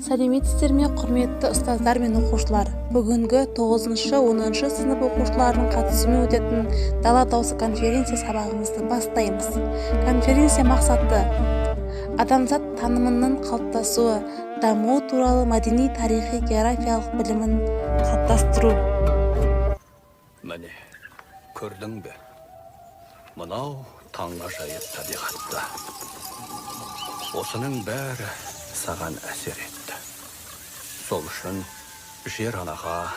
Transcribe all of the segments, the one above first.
Сәлеметсіздер ме, құрметті ұстаздар мен оқушылар. Бүгінгі 9-10 сынып оқушыларының қатысуымен өтетін Дала дауысы конференция сабағымызды бастаймыз. Конференция мақсаты адамзат танымының қалыптасуы, дамуы туралы мәдени, тарихи, географиялық білімін қалыптастыру. Міне, көрдің бе? Мынау таңғажайып табиғатта. Осының бәрі саған әсер етті. Сол үшін жер анаға,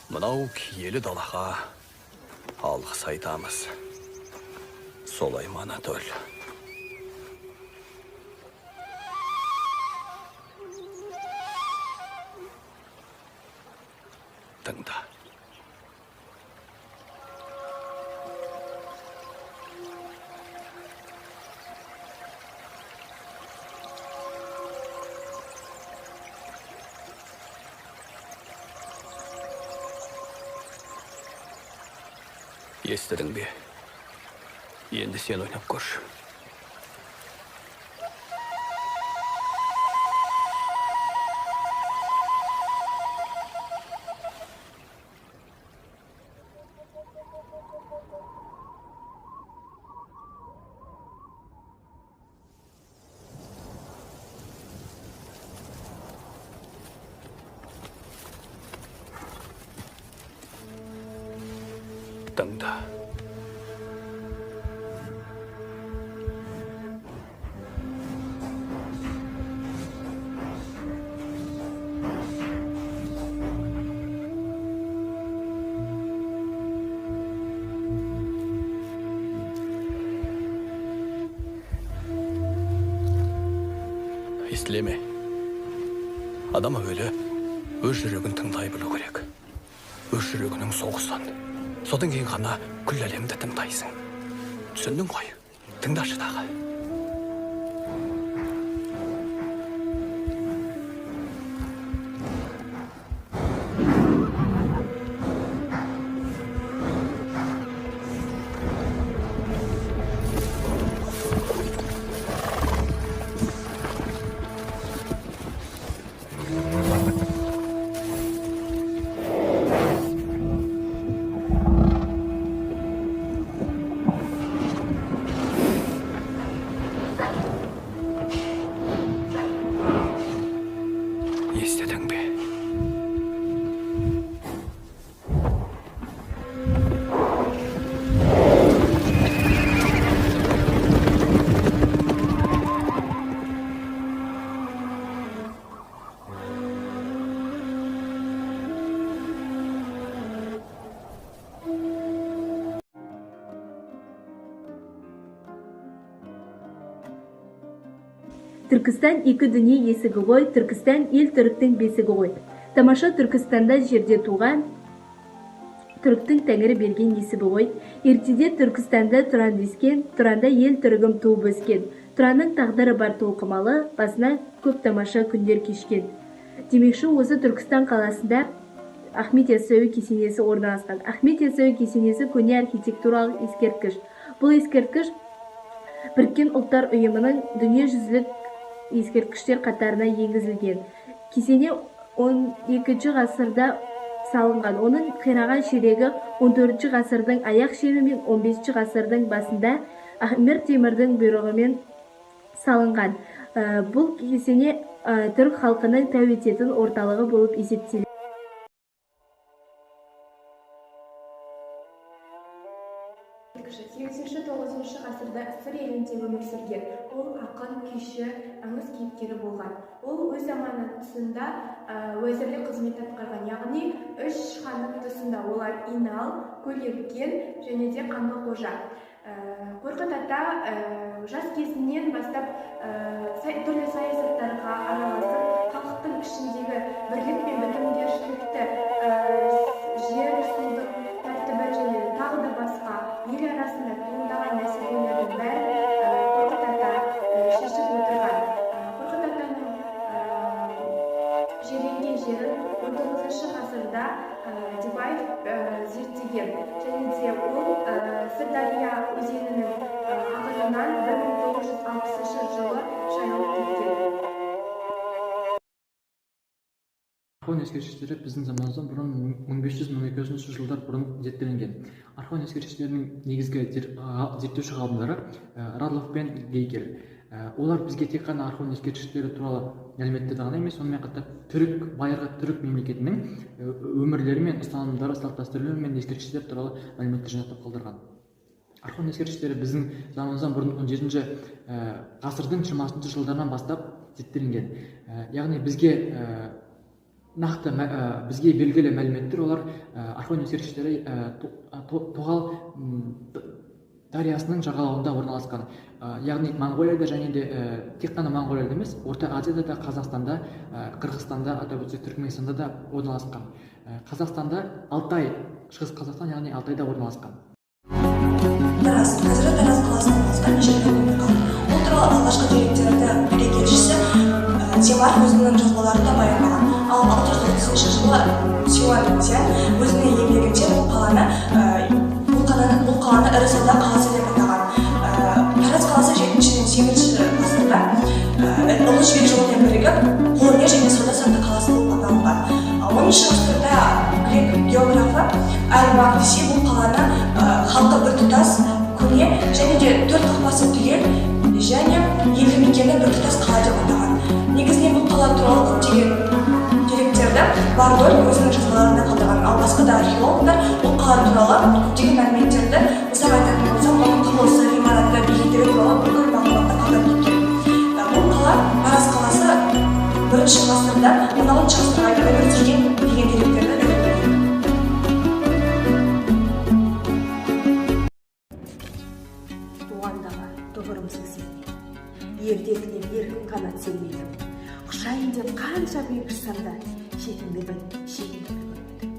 мынау киелі далаға алғыс айтамыз. Солай ма, Анатоль? Тыңда. Естідің бе? Енді сен ойнап көрші. Тыңда. Естілеме? Адам әуелі өз жүрегін тыңдай білу керек. Өз жүрегінің соғысын. Содан кейін ғана күллі әлемді тыңдайсың. Түсіндің ғой? Тыңдашы дағы. Естедің бе? Түркістан екі дүние есігі ғой, Түркістан ел түріктің бесігі ғой. Тамаша Түркістанда жерде туған, түріктің тәңірі берген есібі ғой. Ертеде Түркістанда тұран дескен, тұранда ел түрігім туып өскен. Тұранның тағдыры бар толқымалы, басына көп тамаша күндер кешкен. Демекші, осы Түркістан қаласында Ахмет Яссауи кесенесі орналасқан. Ахмет Яссауи кесенесі көне архитектуралық ескерткіш. Бұл ескерткіш Біріккен ұлттар ұйымының дүниежүзілік ескерткіштер қатарына енгізілген. Кесене 12 ғасырда салынған. Оның қираған ширегі 14 ғасырдың аяқ шені мен 15 ғасырдың басында Ахмет Темірдің бұйрығымен салынған. Бұл кесене түрік халқының тәу ететін орталығы болып есептеледі. 8-9 ғасырда Сыр елінде өмір сүрген. Ол ақын, күйші, аңыз кейіпкері болған. Ол өз заманының тұсында уәзірлік қызмет атқарған, яғни үш ханның тұсында, олар Инал, Көлерген және де Қаңлықожа. Қорқыт ата жас кезінен бастап түрлі саясаттарға араласып, халықтың ішіндегі бірлік пен бітімгершілікті, жер, судың тәртібі және тағы да басқа ел арасында туындаған мәселелердің бәрін Қорқыт ата шешіп отырған. Қорқыт атаның жерленген жерін 19 ғасырда Дибаев зерттеген, және де ол Сырдария өзенінің ағынынан 1960 жылы шайылып кеткен. Архон ескерткіштері біздің заманымыздан бұрын 1500-1200 жылдар бұрын зерттелінген. Архон ескерткіштерінің негізгі зерттеуші ғалымдары Радлов пен Гейгер. Олар бізге тек қана Архон ескерткіштері туралы мәліметтерді ғана емес, сонымен қатар байырғы түрік мемлекетінің өмірлері мен ұстанымдары, салт-дәстүрлері мен ескерткіштер туралы мәліметтер жинақтап қалдырған. Архон ескерткіштері біздің заманымыздан бұрын 17-ші ғасырдың 20-шы жылдарынан бастап зерттелінген. Яғни бізге белгілі мәліметтер олар Архон ескерткіштері Тоғал дариясының жағалауында орналасқан. Яғни Монғолияда және де тек қана Монғолияда емес, Орта Азияда да, Қазақстанда, Қырғызстанда, атап өтсек Түркменстанда да орналасқан. Қазақстанда Алтай, Шығыс Қазақстан, яғни Алтайда орналасқан. Тараз, қазіргі Тараз қаласында орналасқан ежелгі мемлекет. Бұл туралы алғашқы деректерді билегеншісі Темар өзінің жазбаларында баяндаған. Ал 630 жылы Сюань Цзян өзінің еңбегінде бұл қаланы ірі сауда қаласы деп атаған. Тараз қаласы 7-8 ғасырда Ұлы Жібек жолымен бірігіп, қолөнер және сауда-саттық қаласы болып аталған. 10-шы ғасырда грек географы Аль-Мақдиси бұл қаланы халқы біртұтас, көне және де 4 қақпасы түгел және елді мекені біртұтас қала деп атаған. Негізінен бұл қала туралы көптеген деректерді Бардоль өзінің жазбаларында қалдырған. Ал басқа да археологтар бұл қала туралы көптеген мәліметтерді мысал айтатын болсақ, оның құрылысы, ғимараты, бейнелері туралы бүкіл мағлұматты қалдырып кеткен. Бұл қала Тараз қаласы 1-ші ғасырда 16-шы ғасырға өмір сүрген деген деректерді дәлелдеген. Туғандағы тұғырымсыз елде, ерде тілеп еркін қанат сермедім. Құшайын деп қанша биік ұшсам да, шетіңді біл, шетіңді көрмедім.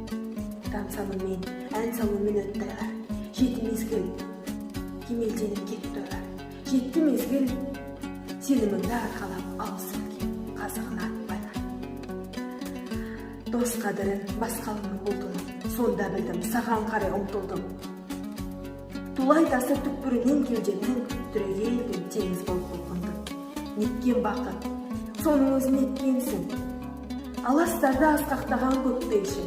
Тамсаныммен, ән салумен өтті айлар, жеті мезгіл, кемелденіп кетті ойлар. Жетті мезгіл, сеніміңді арқалап алысып кеп, қазығына атпайлар. Дос қадірін басқалының болдым, сонда білдім, саған қарай ұмтылдым. Тулай тасы түкпірінен кеудемнің түрегелдің теңіз болып бұлқындым. Неткен бақыт, соның өзін еткенсің. Аластарда асқақтаған көктейші,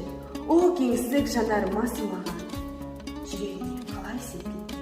о кеңістік жанарыма сыймаған. Жүрегіне қалай сепкен.